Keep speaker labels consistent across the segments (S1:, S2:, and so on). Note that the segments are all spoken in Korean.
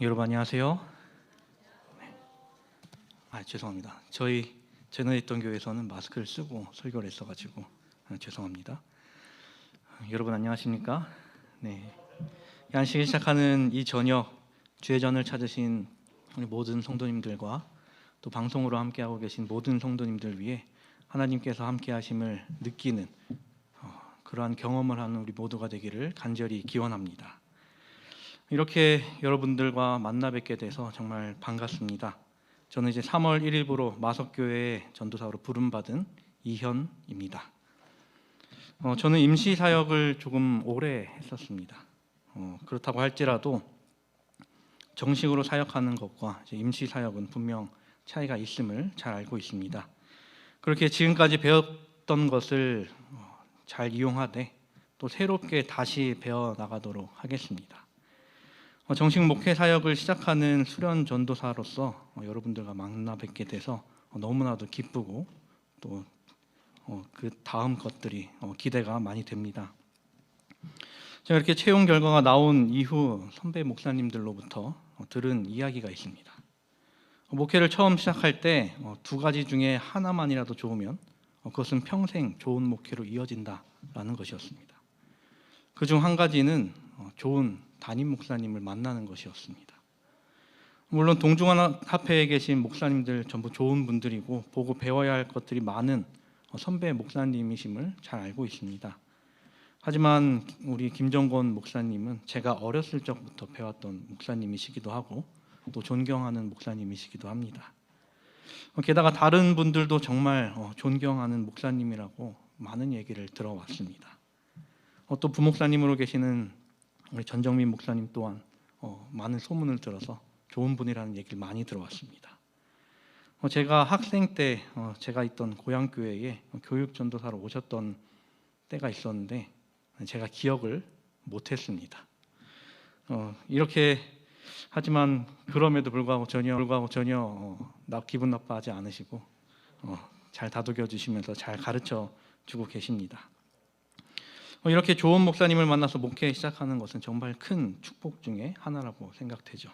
S1: 여러분 안녕하세요. 죄송합니다. 저희 전에 있던 교회에서는 마스크를 쓰고 설교를 했어가지고 죄송합니다. 여러분 안녕하십니까? 네. 안식일 시작하는 이 저녁 주의 전을 찾으신 우리 모든 성도님들과 또 방송으로 함께하고 계신 모든 성도님들 위해 하나님께서 함께하심을 느끼는 그러한 경험을 하는 우리 모두가 되기를 간절히 기원합니다. 이렇게 여러분들과 만나 뵙게 돼서 정말 반갑습니다. 저는 이제 3월 1일부로 마석교회 전도사로 부름받은 이현입니다. 저는 임시 사역을 조금 오래 했었습니다. 그렇다고 할지라도 정식으로 사역하는 것과 임시 사역은 분명 차이가 있음을 잘 알고 있습니다. 그렇게 지금까지 배웠던 것을 잘 이용하되 또 새롭게 다시 배워 나가도록 하겠습니다. 정식 목회 사역을 시작하는 수련 전도사로서 여러분들과 만나 뵙게 돼서 너무나도 기쁘고 또 그 다음 것들이 기대가 많이 됩니다. 제가 이렇게 채용 결과가 나온 이후 선배 목사님들로부터 들은 이야기가 있습니다. 목회를 처음 시작할 때 두 가지 중에 하나만이라도 좋으면 그것은 평생 좋은 목회로 이어진다라는 것이었습니다. 그중 한 가지는 좋은 담임 목사님을 만나는 것이었습니다. 물론 동중한합회에 계신 목사님들 전부 좋은 분들이고 보고 배워야 할 것들이 많은 선배 목사님이심을 잘 알고 있습니다. 하지만 우리 김정권 목사님은 제가 어렸을 적부터 배웠던 목사님이시기도 하고 또 존경하는 목사님이시기도 합니다. 게다가 다른 분들도 정말 존경하는 목사님이라고 많은 얘기를 들어왔습니다. 또 부목사님으로 계시는 우리 전정민 목사님 또한 많은 소문을 들어서 좋은 분이라는 얘기를 많이 들어왔습니다. 제가 학생 때 제가 있던 고향교회에 교육전도사로 오셨던 때가 있었는데 제가 기억을 못했습니다. 이렇게 하지만 그럼에도 불구하고 전혀 나 기분 나빠하지 않으시고 잘 다독여 주시면서 잘 가르쳐 주고 계십니다. 이렇게 좋은 목사님을 만나서 목회 시작하는 것은 정말 큰 축복 중에 하나라고 생각되죠.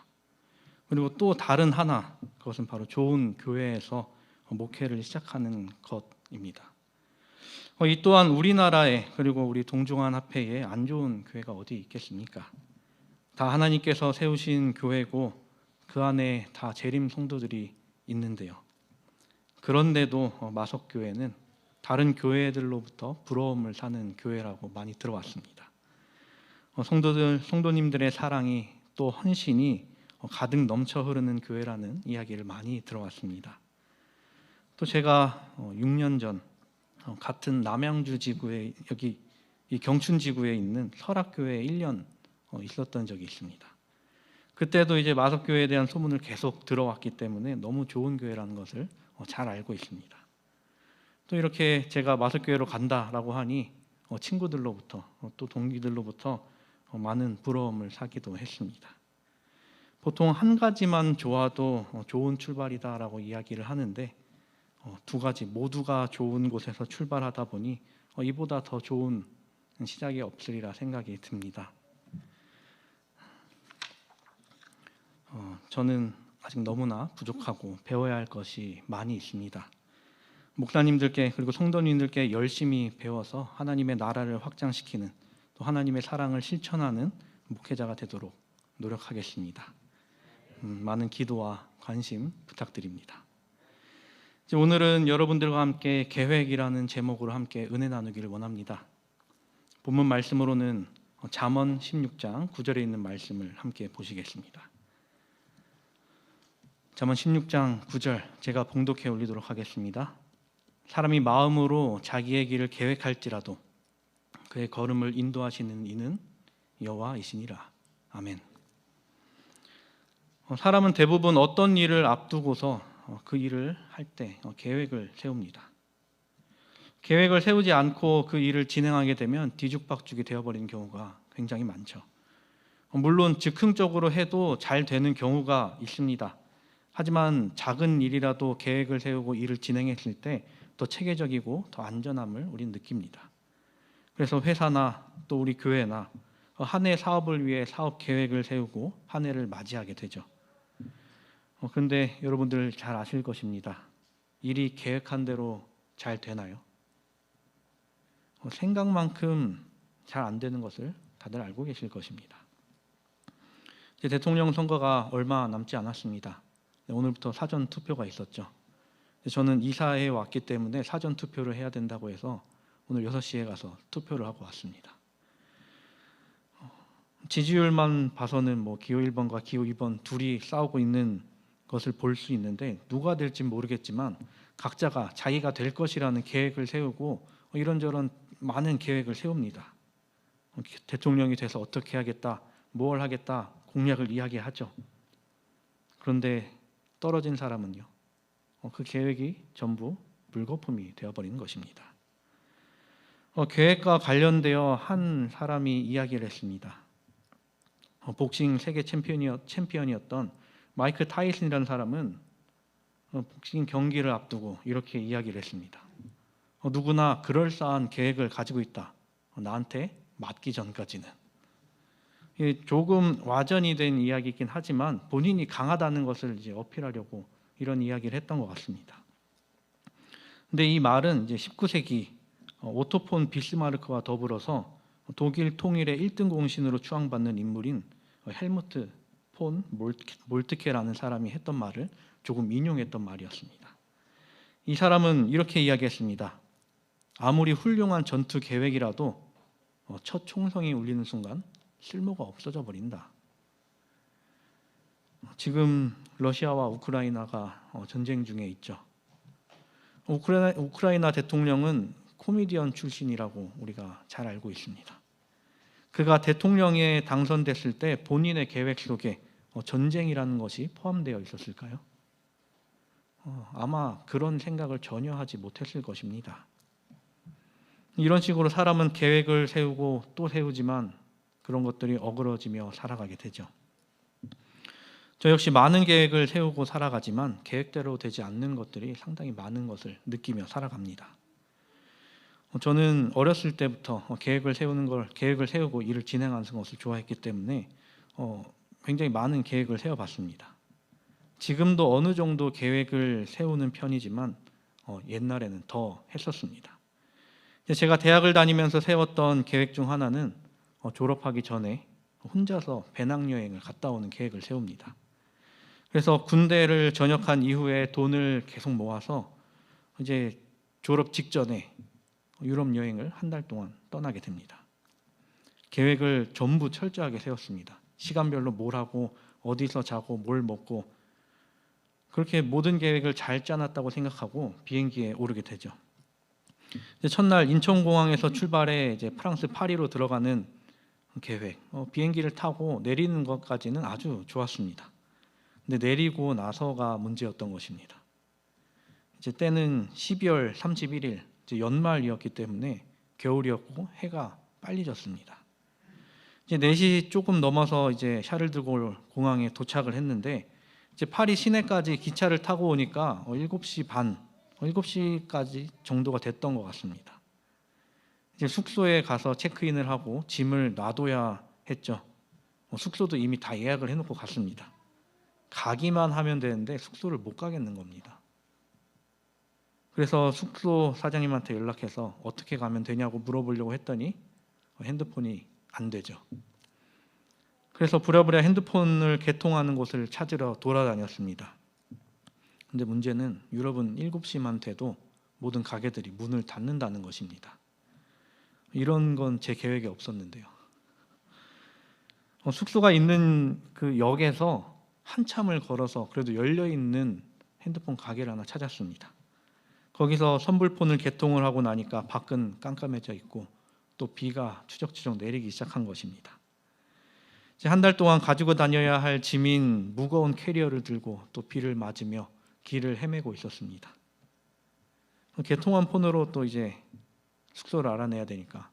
S1: 그리고 또 다른 하나, 그것은 바로 좋은 교회에서 목회를 시작하는 것입니다. 이 또한 우리나라에 그리고 우리 동중한합회에 안 좋은 교회가 어디 있겠습니까? 다 하나님께서 세우신 교회고 그 안에 다 재림 성도들이 있는데요. 그런데도 마석교회는 다른 교회들로부터 부러움을 사는 교회라고 많이 들어왔습니다. 성도님들의 사랑이 또 헌신이 가득 넘쳐 흐르는 교회라는 이야기를 많이 들어왔습니다. 또 제가 6년 전 같은 남양주 지구에 여기 이 경춘 지구에 있는 설악교회에 1년 있었던 적이 있습니다. 그때도 이제 마석교회에 대한 소문을 계속 들어왔기 때문에 너무 좋은 교회라는 것을 잘 알고 있습니다. 또 이렇게 제가 마석교회로 간다라고 하니 친구들로부터 또 동기들로부터 많은 부러움을 사기도 했습니다. 보통 한 가지만 좋아도 좋은 출발이다라고 이야기를 하는데 두 가지 모두가 좋은 곳에서 출발하다 보니 이보다 더 좋은 시작이 없으리라 생각이 듭니다. 저는 아직 너무나 부족하고 배워야 할 것이 많이 있습니다. 목사님들께 그리고 성도님들께 열심히 배워서 하나님의 나라를 확장시키는 또 하나님의 사랑을 실천하는 목회자가 되도록 노력하겠습니다. 많은 기도와 관심 부탁드립니다. 오늘은 여러분들과 함께 계획이라는 제목으로 함께 은혜 나누기를 원합니다. 본문 말씀으로는 잠언 16장 9절에 있는 말씀을 함께 보시겠습니다. 잠언 16장 9절 제가 봉독해 올리도록 하겠습니다. 사람이 마음으로 자기의 길을 계획할지라도 그의 걸음을 인도하시는 이는 여호와이시니라. 아멘. 사람은 대부분 어떤 일을 앞두고서 그 일을 할 때 계획을 세웁니다. 계획을 세우지 않고 그 일을 진행하게 되면 뒤죽박죽이 되어버리는 경우가 굉장히 많죠. 물론 즉흥적으로 해도 잘 되는 경우가 있습니다. 하지만 작은 일이라도 계획을 세우고 일을 진행했을 때 더 체계적이고 더 안전함을 우리는 느낍니다. 그래서 회사나 또 우리 교회나 한 해 사업을 위해 사업 계획을 세우고 한 해를 맞이하게 되죠. 그런데 여러분들 잘 아실 것입니다. 일이 계획한 대로 잘 되나요? 생각만큼 잘 안 되는 것을 다들 알고 계실 것입니다. 이제 대통령 선거가 얼마 남지 않았습니다. 오늘부터 사전 투표가 있었죠. 저는 이사에 왔기 때문에 사전 투표를 해야 된다고 해서 오늘 6시에 가서 투표를 하고 왔습니다. 지지율만 봐서는 기호 1번과 기호 2번 둘이 싸우고 있는 것을 볼 수 있는데 누가 될지 모르겠지만 각자가 자기가 될 것이라는 계획을 세우고 이런저런 많은 계획을 세웁니다. 대통령이 돼서 어떻게 하겠다, 뭘 하겠다 공약을 이야기하죠. 그런데 떨어진 사람은요, 그 계획이 전부 물거품이 되어버리는 것입니다. 계획과 관련되어 한 사람이 이야기를 했습니다. 복싱 세계 챔피언이었던 마이크 타이슨이라는 사람은 복싱 경기를 앞두고 이렇게 이야기를 했습니다. 누구나 그럴싸한 계획을 가지고 있다. 나한테 맞기 전까지는. 조금 와전이 된 이야기이긴 하지만 본인이 강하다는 것을 이제 어필하려고 이런 이야기를 했던 것 같습니다. 근데 이 말은 이제 19세기 오토 폰 비스마르크와 더불어서 독일 통일의 1등 공신으로 추앙받는 인물인 헬무트 폰 몰트케라는 사람이 했던 말을 조금 인용했던 말이었습니다. 이 사람은 이렇게 이야기했습니다. 아무리 훌륭한 전투 계획이라도 첫 총성이 울리는 순간 쓸모가 없어져 버린다. 지금 러시아와 우크라이나가 전쟁 중에 있죠. 우크라이나 대통령은 코미디언 출신이라고 우리가 잘 알고 있습니다. 그가 대통령에 당선됐을 때 본인의 계획 속에 전쟁이라는 것이 포함되어 있었을까요? 아마 그런 생각을 전혀 하지 못했을 것입니다. 이런 식으로 사람은 계획을 세우고 또 세우지만 그런 것들이 어그러지며 살아가게 되죠. 저 역시 많은 계획을 세우고 살아가지만 계획대로 되지 않는 것들이 상당히 많은 것을 느끼며 살아갑니다. 저는 어렸을 때부터 계획을 세우고 일을 진행하는 것을 좋아했기 때문에 굉장히 많은 계획을 세워봤습니다. 지금도 어느 정도 계획을 세우는 편이지만 옛날에는 더 했었습니다. 제가 대학을 다니면서 세웠던 계획 중 하나는 졸업하기 전에 혼자서 배낭여행을 갔다 오는 계획을 세웁니다. 그래서 군대를 전역한 이후에 돈을 계속 모아서 이제 졸업 직전에 유럽 여행을 한 달 동안 떠나게 됩니다. 계획을 전부 철저하게 세웠습니다. 시간별로 뭘 하고 어디서 자고 뭘 먹고 그렇게 모든 계획을 잘 짜놨다고 생각하고 비행기에 오르게 되죠. 첫날 인천공항에서 출발해 이제 프랑스 파리로 들어가는 계획, 비행기를 타고 내리는 것까지는 아주 좋았습니다. 근데 내리고 나서가 문제였던 것입니다. 이제 때는 12월 31일, 이제 연말이었기 때문에 겨울이었고 해가 빨리 졌습니다. 이제 4시 조금 넘어서 이제 샤를드골 공항에 도착을 했는데 이제 파리 시내까지 기차를 타고 오니까 7시 반, 7시까지 정도가 됐던 것 같습니다. 이제 숙소에 가서 체크인을 하고 짐을 놔둬야 했죠. 숙소도 이미 다 예약을 해놓고 갔습니다. 가기만 하면 되는데 숙소를 못 가겠는 겁니다. 그래서 숙소 사장님한테 연락해서 어떻게 가면 되냐고 물어보려고 했더니 핸드폰이 안 되죠. 그래서 부랴부랴 핸드폰을 개통하는 곳을 찾으러 돌아다녔습니다. 근데 문제는 유럽은 7시만 돼도 모든 가게들이 문을 닫는다는 것입니다. 이런 건 제 계획에 없었는데요. 숙소가 있는 그 역에서 한참을 걸어서 그래도 열려있는 핸드폰 가게를 하나 찾았습니다. 거기서 선불폰을 개통을 하고 나니까 밖은 깜깜해져 있고 또 비가 추적추적 내리기 시작한 것입니다. 한 달 동안 가지고 다녀야 할 짐인 무거운 캐리어를 들고 또 비를 맞으며 길을 헤매고 있었습니다. 개통한 폰으로 또 이제 숙소를 알아내야 되니까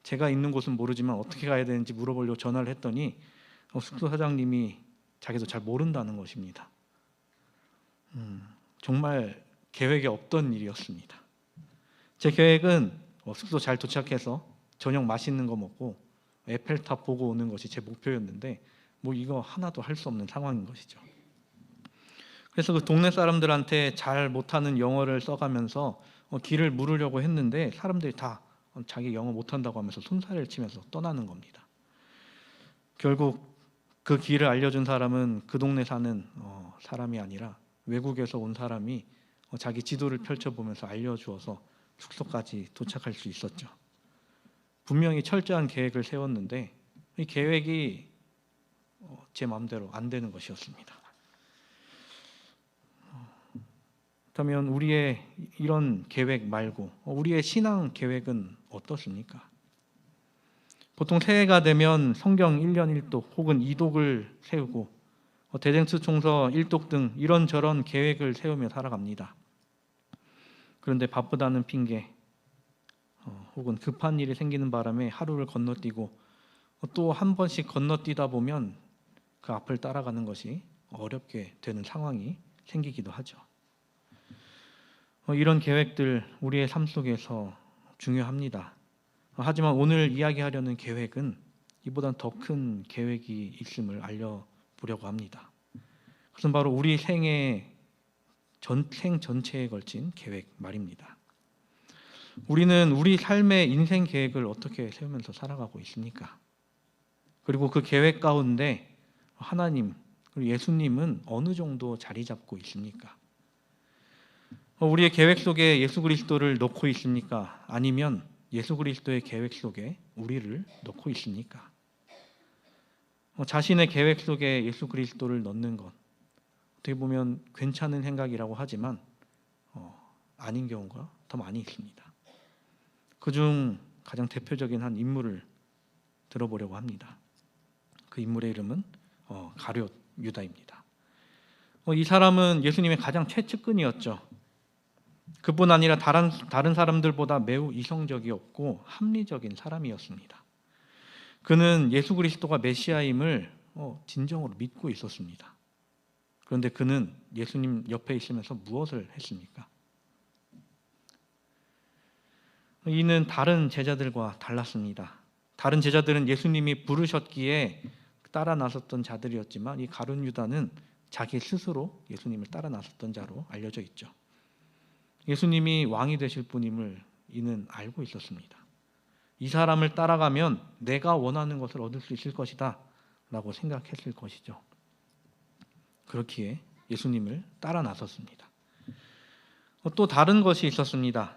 S1: 제가 있는 곳은 모르지만 어떻게 가야 되는지 물어보려고 전화를 했더니 숙소 사장님이 자기도 잘 모른다는 것입니다. 정말 계획에 없던 일이었습니다. 제 계획은 숙소 잘 도착해서 저녁 맛있는 거 먹고 에펠탑 보고 오는 것이 제 목표였는데 뭐 이거 하나도 할 수 없는 상황인 것이죠. 그래서 그 동네 사람들한테 잘 못하는 영어를 써가면서 길을 물으려고 했는데 사람들이 다 자기 영어 못한다고 하면서 손살을 치면서 떠나는 겁니다. 결국 그 길을 알려준 사람은 그 동네 사는 사람이 아니라 외국에서 온 사람이 자기 지도를 펼쳐보면서 알려주어서 숙소까지 도착할 수 있었죠. 분명히 철저한 계획을 세웠는데 이 계획이 제 마음대로 안 되는 것이었습니다. 그렇다면 우리의 이런 계획 말고 우리의 신앙 계획은 어떻습니까? 보통 새해가 되면 성경 1년 1독 혹은 2독을 세우고 대쟁투 총서 1독 등 이런저런 계획을 세우며 살아갑니다. 그런데 바쁘다는 핑계 혹은 급한 일이 생기는 바람에 하루를 건너뛰고 또 한 번씩 건너뛰다 보면 그 앞을 따라가는 것이 어렵게 되는 상황이 생기기도 하죠. 이런 계획들 우리의 삶 속에서 중요합니다. 하지만 오늘 이야기하려는 계획은 이보다 더 큰 계획이 있음을 알려보려고 합니다. 그것은 바로 우리 생 전체에 걸친 계획 말입니다. 우리는 우리 삶의 인생 계획을 어떻게 세우면서 살아가고 있습니까? 그리고 그 계획 가운데 하나님, 그리고 예수님은 어느 정도 자리 잡고 있습니까? 우리의 계획 속에 예수 그리스도를 넣고 있습니까? 아니면 예수 그리스도의 계획 속에 우리를 넣고 있습니까? 자신의 계획 속에 예수 그리스도를 넣는 것 어떻게 보면 괜찮은 생각이라고 하지만 아닌 경우가 더 많이 있습니다. 그중 가장 대표적인 한 인물을 들어보려고 합니다. 그 인물의 이름은 가룟 유다입니다. 이 사람은 예수님의 가장 최측근이었죠. 그뿐 아니라 다른 사람들보다 매우 이성적이었고 합리적인 사람이었습니다. 그는 예수 그리스도가 메시아임을 진정으로 믿고 있었습니다. 그런데 그는 예수님 옆에 있으면서 무엇을 했습니까? 이는 다른 제자들과 달랐습니다. 다른 제자들은 예수님이 부르셨기에 따라 나섰던 자들이었지만 이 가룟 유다는 자기 스스로 예수님을 따라 나섰던 자로 알려져 있죠. 예수님이 왕이 되실 분임을 이는 알고 있었습니다. 이 사람을 따라가면 내가 원하는 것을 얻을 수 있을 것이다 라고 생각했을 것이죠. 그렇기에 예수님을 따라 나섰습니다. 또 다른 것이 있었습니다.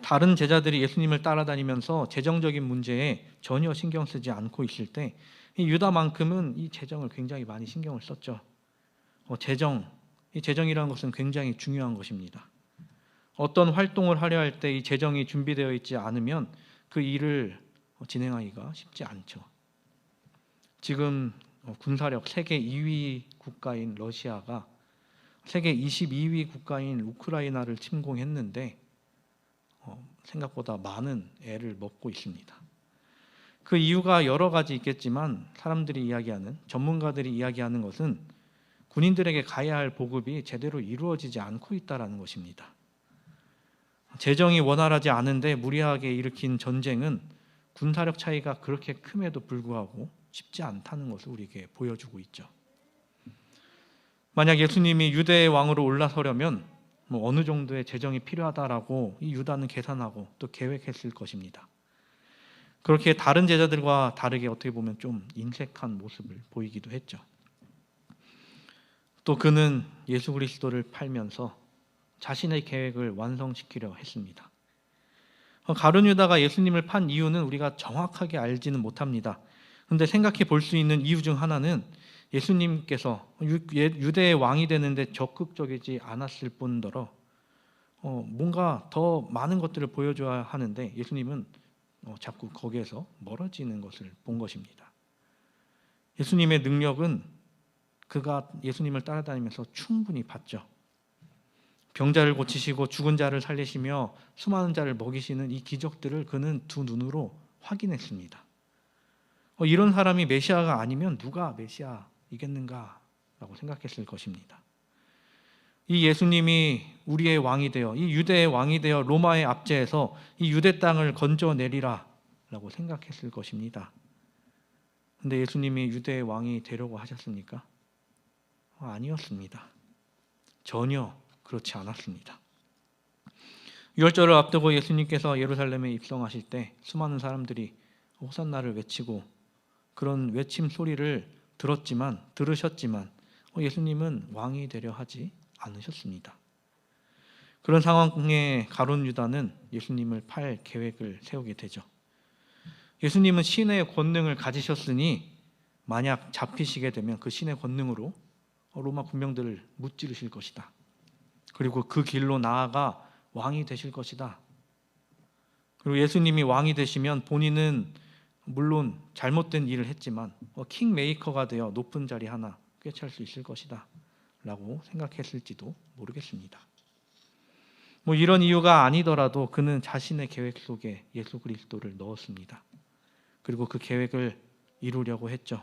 S1: 다른 제자들이 예수님을 따라다니면서 재정적인 문제에 전혀 신경 쓰지 않고 있을 때 이 유다만큼은 이 재정을 굉장히 많이 신경을 썼죠. 이 재정이라는 것은 굉장히 중요한 것입니다. 어떤 활동을 하려 할 때 이 재정이 준비되어 있지 않으면 그 일을 진행하기가 쉽지 않죠. 지금 군사력 세계 2위 국가인 러시아가 세계 22위 국가인 우크라이나를 침공했는데 생각보다 많은 애를 먹고 있습니다. 그 이유가 여러 가지 있겠지만 전문가들이 이야기하는 것은 군인들에게 가야 할 보급이 제대로 이루어지지 않고 있다는 것입니다. 재정이 원활하지 않은데 무리하게 일으킨 전쟁은 군사력 차이가 그렇게 큼에도 불구하고 쉽지 않다는 것을 우리에게 보여주고 있죠. 만약 예수님이 유대의 왕으로 올라서려면 어느 정도의 재정이 필요하다라고 이 유다는 계산하고 또 계획했을 것입니다. 그렇게 다른 제자들과 다르게 어떻게 보면 좀 인색한 모습을 보이기도 했죠. 또 그는 예수 그리스도를 팔면서 자신의 계획을 완성시키려 했습니다. 가룟 유다가 예수님을 판 이유는 우리가 정확하게 알지는 못합니다. 그런데 생각해 볼 수 있는 이유 중 하나는 예수님께서 유대의 왕이 되는데 적극적이지 않았을 뿐더러 뭔가 더 많은 것들을 보여줘야 하는데 예수님은 자꾸 거기에서 멀어지는 것을 본 것입니다. 예수님의 능력은 그가 예수님을 따라다니면서 충분히 봤죠. 병자를 고치시고 죽은 자를 살리시며 수많은 자를 먹이시는 이 기적들을 그는 두 눈으로 확인했습니다. 이런 사람이 메시아가 아니면 누가 메시아이겠는가라고 생각했을 것입니다. 이 예수님이 우리의 왕이 되어 이 유대의 왕이 되어 로마의 압제에서 이 유대 땅을 건져내리라 라고 생각했을 것입니다. 근데 예수님이 유대의 왕이 되려고 하셨습니까? 아니었습니다. 전혀 그렇지 않았습니다. 유월절을 앞두고 예수님께서 예루살렘에 입성하실 때 수많은 사람들이 호산나를 외치고 그런 외침 소리를 들으셨지만 예수님은 왕이 되려 하지 않으셨습니다. 그런 상황에 가룟 유다는 예수님을 팔 계획을 세우게 되죠. 예수님은 신의 권능을 가지셨으니 만약 잡히시게 되면 그 신의 권능으로 로마 군병들을 무찌르실 것이다. 그리고 그 길로 나아가 왕이 되실 것이다. 그리고 예수님이 왕이 되시면 본인은 물론 잘못된 일을 했지만 킹메이커가 되어 높은 자리 하나 꿰찰 수 있을 것이다 라고 생각했을지도 모르겠습니다. 이런 이유가 아니더라도 그는 자신의 계획 속에 예수 그리스도를 넣었습니다. 그리고 그 계획을 이루려고 했죠.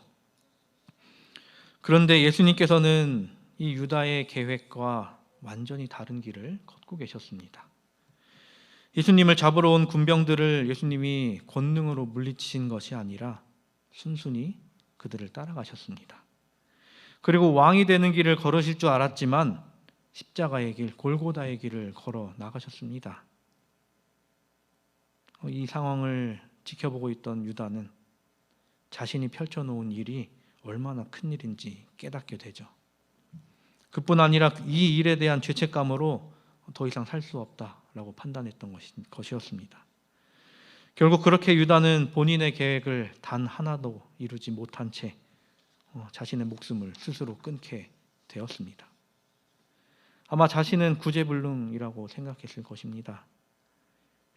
S1: 그런데 예수님께서는 이 유다의 계획과 완전히 다른 길을 걷고 계셨습니다. 예수님을 잡으러 온 군병들을 예수님이 권능으로 물리치신 것이 아니라 순순히 그들을 따라가셨습니다. 그리고 왕이 되는 길을 걸으실 줄 알았지만 십자가의 길, 골고다의 길을 걸어 나가셨습니다. 이 상황을 지켜보고 있던 유다는 자신이 펼쳐놓은 일이 얼마나 큰 일인지 깨닫게 되죠. 그뿐 아니라 이 일에 대한 죄책감으로 더 이상 살 수 없다라고 판단했던 것이었습니다. 결국 그렇게 유다는 본인의 계획을 단 하나도 이루지 못한 채 자신의 목숨을 스스로 끊게 되었습니다. 아마 자신은 구제불능이라고 생각했을 것입니다.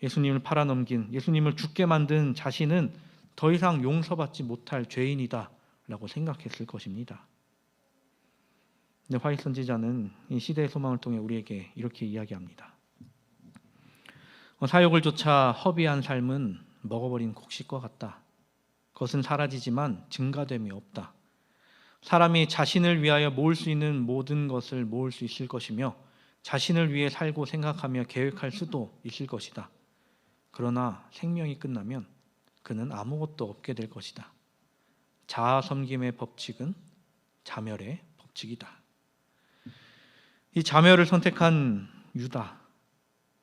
S1: 예수님을 팔아넘긴, 예수님을 죽게 만든 자신은 더 이상 용서받지 못할 죄인이다 라고 생각했을 것입니다. 근데 화이트 선지자는 이 시대의 소망을 통해 우리에게 이렇게 이야기합니다. 사욕을 좇아 허비한 삶은 먹어버린 곡식과 같다. 그것은 사라지지만 증가됨이 없다. 사람이 자신을 위하여 모을 수 있는 모든 것을 모을 수 있을 것이며 자신을 위해 살고 생각하며 계획할 수도 있을 것이다. 그러나 생명이 끝나면 그는 아무것도 없게 될 것이다. 자아 섬김의 법칙은 자멸의 법칙이다. 이 자멸을 선택한 유다.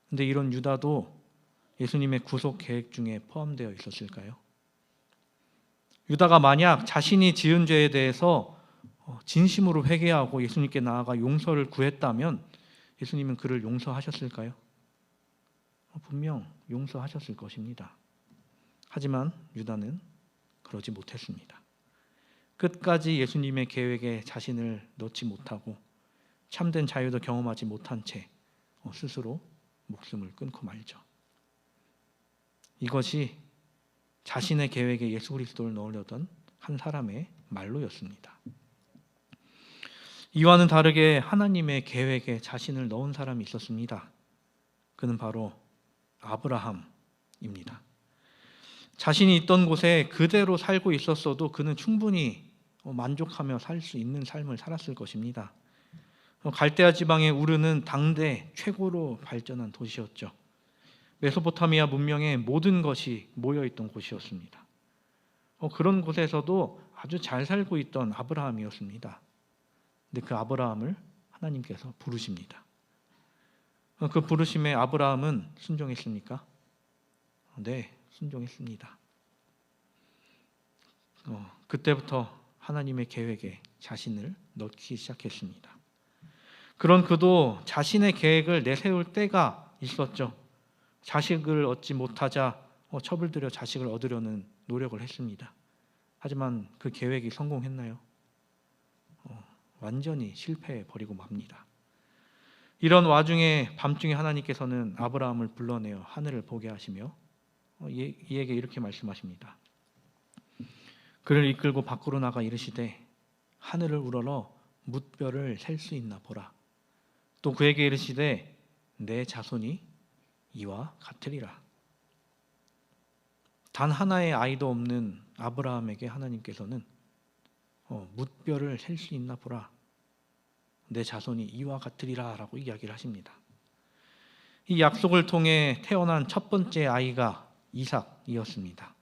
S1: 근데 이런 유다도 예수님의 구속 계획 중에 포함되어 있었을까요? 유다가 만약 자신이 지은 죄에 대해서 진심으로 회개하고 예수님께 나아가 용서를 구했다면 예수님은 그를 용서하셨을까요? 분명 용서하셨을 것입니다. 하지만 유다는 그러지 못했습니다. 끝까지 예수님의 계획에 자신을 넣지 못하고 참된 자유도 경험하지 못한 채 스스로 목숨을 끊고 말죠. 이것이 자신의 계획에 예수 그리스도를 넣으려던 한 사람의 말로였습니다. 이와는 다르게 하나님의 계획에 자신을 넣은 사람이 있었습니다. 그는 바로 아브라함입니다. 자신이 있던 곳에 그대로 살고 있었어도 그는 충분히 만족하며 살 수 있는 삶을 살았을 것입니다. 갈대아 지방의 우르는 당대 최고로 발전한 도시였죠. 메소포타미아 문명의 모든 것이 모여있던 곳이었습니다. 그런 곳에서도 아주 잘 살고 있던 아브라함이었습니다. 근데 그 아브라함을 하나님께서 부르십니다. 그 부르심에 아브라함은 순종했습니까? 네, 순종했습니다. 그때부터 하나님의 계획에 자신을 넣기 시작했습니다. 그런 그도 자신의 계획을 내세울 때가 있었죠. 자식을 얻지 못하자 첩을 들여 자식을 얻으려는 노력을 했습니다. 하지만 그 계획이 성공했나요? 완전히 실패해버리고 맙니다. 이런 와중에 밤중에 하나님께서는 아브라함을 불러내어 하늘을 보게 하시며 이에게 이렇게 말씀하십니다. 그를 이끌고 밖으로 나가 이르시되 하늘을 우러러 뭇별을 셀 수 있나 보라. 또 그에게 이르시되 내 자손이 이와 같으리라. 단 하나의 아이도 없는 아브라함에게 하나님께서는 뭇별을 셀 수 있나 보라. 내 자손이 이와 같으리라 라고 이야기를 하십니다. 이 약속을 통해 태어난 첫 번째 아이가 이삭이었습니다.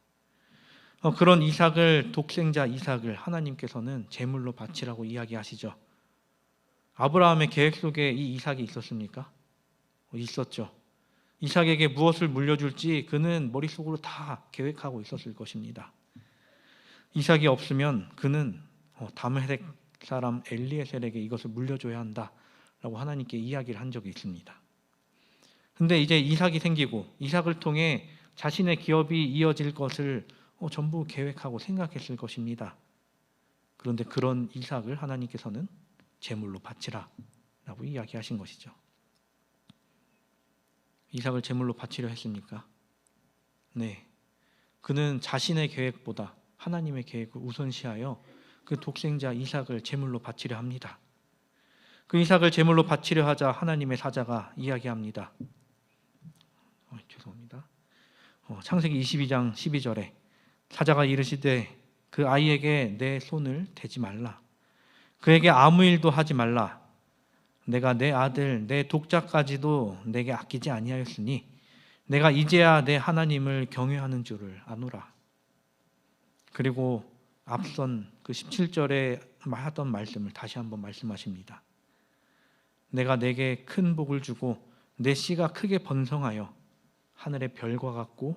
S1: 그런 이삭을, 독생자 이삭을 하나님께서는 제물로 바치라고 이야기하시죠. 아브라함의 계획 속에 이 이삭이 있었습니까? 있었죠. 이삭에게 무엇을 물려줄지 그는 머릿속으로 다 계획하고 있었을 것입니다. 이삭이 없으면 그는 다메섹 사람 엘리에셀에게 이것을 물려줘야 한다라고 하나님께 이야기를 한 적이 있습니다. 근데 이제 이삭이 생기고 이삭을 통해 자신의 기업이 이어질 것을 전부 계획하고 생각했을 것입니다. 그런데 그런 이삭을 하나님께서는 제물로 바치라 라고 이야기하신 것이죠. 이삭을 제물로 바치려 했습니까? 네. 그는 자신의 계획보다 하나님의 계획을 우선시하여 그 독생자 이삭을 제물로 바치려 합니다. 그 이삭을 제물로 바치려 하자 하나님의 사자가 이야기합니다. 죄송합니다. 창세기 22장 12절에 사자가 이르시되 그 아이에게 내 손을 대지 말라. 그에게 아무 일도 하지 말라. 내가 내 아들 내 독자까지도 내게 아끼지 아니하였으니 내가 이제야 내 하나님을 경외하는 줄을 아노라. 그리고 앞선 그 17절에 하던 말씀을 다시 한번 말씀하십니다. 내가 내게 큰 복을 주고 내 씨가 크게 번성하여 하늘의 별과 같고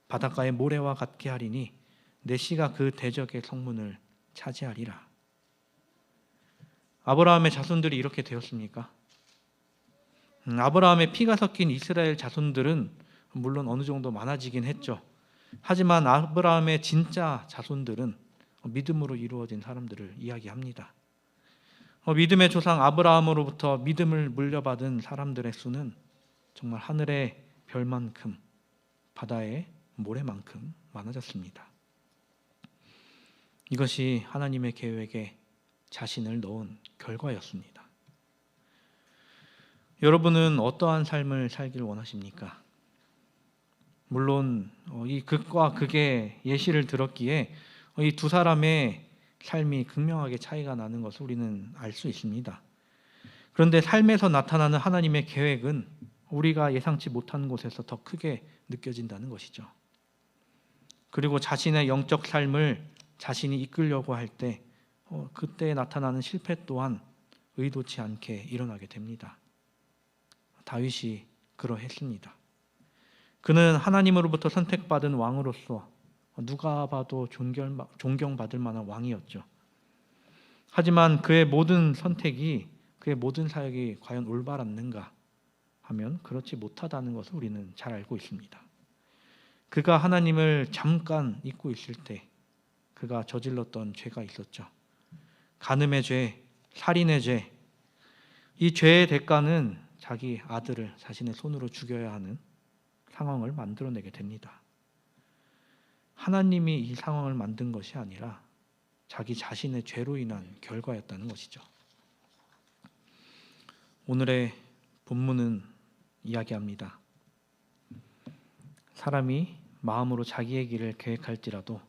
S1: 바닷가의 모래와 같게 하리니 내 씨가 그 대적의 성문을 차지하리라. 아브라함의 자손들이 이렇게 되었습니까? 아브라함의 피가 섞인 이스라엘 자손들은 물론 어느 정도 많아지긴 했죠. 하지만 아브라함의 진짜 자손들은 믿음으로 이루어진 사람들을 이야기합니다. 믿음의 조상 아브라함으로부터 믿음을 물려받은 사람들의 수는 정말 하늘의 별만큼 바다의 모래만큼 많아졌습니다. 이것이 하나님의 계획에 자신을 넣은 결과였습니다. 여러분은 어떠한 삶을 살기를 원하십니까? 물론 이 극과 극의 예시를 들었기에 이 두 사람의 삶이 극명하게 차이가 나는 것을 우리는 알 수 있습니다. 그런데 삶에서 나타나는 하나님의 계획은 우리가 예상치 못한 곳에서 더 크게 느껴진다는 것이죠. 그리고 자신의 영적 삶을 자신이 이끌려고 할 때 그때 나타나는 실패 또한 의도치 않게 일어나게 됩니다. 다윗이 그러했습니다. 그는 하나님으로부터 선택받은 왕으로서 누가 봐도 존경받을 만한 왕이었죠. 하지만 그의 모든 선택이, 그의 모든 사역이 과연 올바랐는가 하면 그렇지 못하다는 것을 우리는 잘 알고 있습니다. 그가 하나님을 잠깐 잊고 있을 때 그가 저질렀던 죄가 있었죠. 간음의 죄, 살인의 죄. 이 죄의 대가는 자기 아들을 자신의 손으로 죽여야 하는 상황을 만들어내게 됩니다. 하나님이 이 상황을 만든 것이 아니라 자기 자신의 죄로 인한 결과였다는 것이죠. 오늘의 본문은 이야기합니다. 사람이 마음으로 자기의 길을 계획할지라도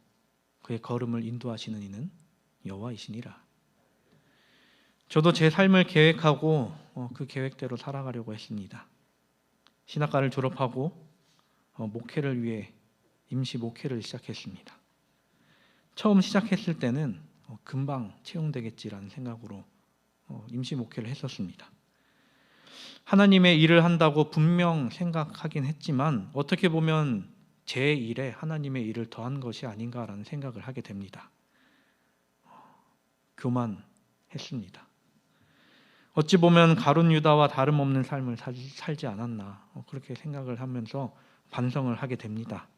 S1: 그의 걸음을 인도하시는 이는 여호와이시니라. 저도 제 삶을 계획하고 그 계획대로 살아가려고 했습니다. 신학과를 졸업하고 목회를 위해 임시 목회를 시작했습니다. 처음 시작했을 때는 금방 채용되겠지라는 생각으로 임시 목회를 했었습니다. 하나님의 일을 한다고 분명 생각하긴 했지만 어떻게 보면 제 일에 하나님의 일을 더한 것이 아닌가라는 생각을 하게 됩니다. 교만했습니다. 어찌 보면 가룟 유다와 다름없는 삶을 살지 않았나 그렇게 생각을 하면서 반성을 하게 됩니다.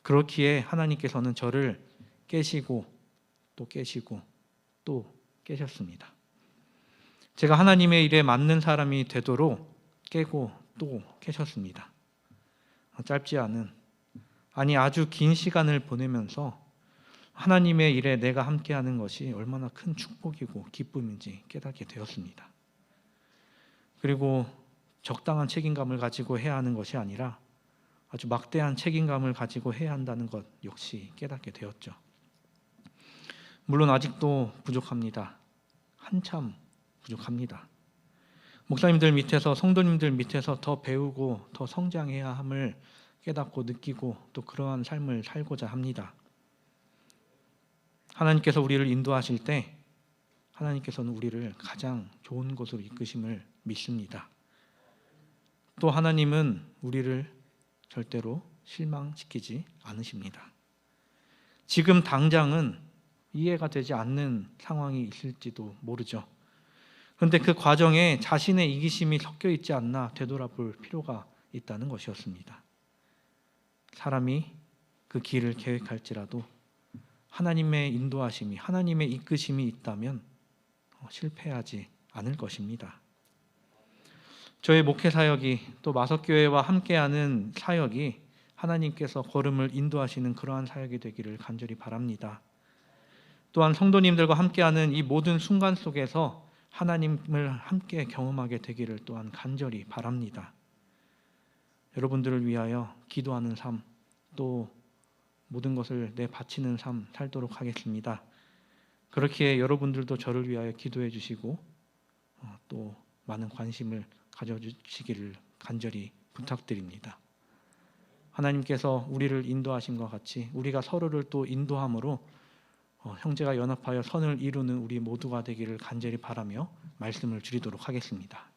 S1: 그렇기에 하나님께서는 저를 깨시고 또 깨시고 또 깨셨습니다. 제가 하나님의 일에 맞는 사람이 되도록 깨고 또 깨셨습니다. 짧지 않은, 아니 아주 긴 시간을 보내면서 하나님의 일에 내가 함께하는 것이 얼마나 큰 축복이고 기쁨인지 깨닫게 되었습니다. 그리고 적당한 책임감을 가지고 해야 하는 것이 아니라 아주 막대한 책임감을 가지고 해야 한다는 것 역시 깨닫게 되었죠. 물론 아직도 부족합니다. 한참 부족합니다. 목사님들 밑에서, 성도님들 밑에서 더 배우고 더 성장해야 함을 깨닫고 느끼고 또 그러한 삶을 살고자 합니다. 하나님께서 우리를 인도하실 때 하나님께서는 우리를 가장 좋은 곳으로 이끄심을 믿습니다. 또 하나님은 우리를 절대로 실망시키지 않으십니다. 지금 당장은 이해가 되지 않는 상황이 있을지도 모르죠. 그런데 그 과정에 자신의 이기심이 섞여 있지 않나 되돌아볼 필요가 있다는 것이었습니다. 사람이 그 길을 계획할지라도 하나님의 인도하심이, 하나님의 이끄심이 있다면 실패하지 않을 것입니다. 저의 목회 사역이 또 마석교회와 함께하는 사역이 하나님께서 걸음을 인도하시는 그러한 사역이 되기를 간절히 바랍니다. 또한 성도님들과 함께하는 이 모든 순간 속에서 하나님을 함께 경험하게 되기를 또한 간절히 바랍니다. 여러분들을 위하여 기도하는 삶, 또 모든 것을 내바치는 삶 살도록 하겠습니다. 그렇게 여러분들도 저를 위하여 기도해 주시고 또 많은 관심을 가져주시기를 간절히 부탁드립니다. 하나님께서 우리를 인도하심과 같이 우리가 서로를 또 인도함으로 형제가 연합하여 선을 이루는 우리 모두가 되기를 간절히 바라며 말씀을 드리도록 하겠습니다.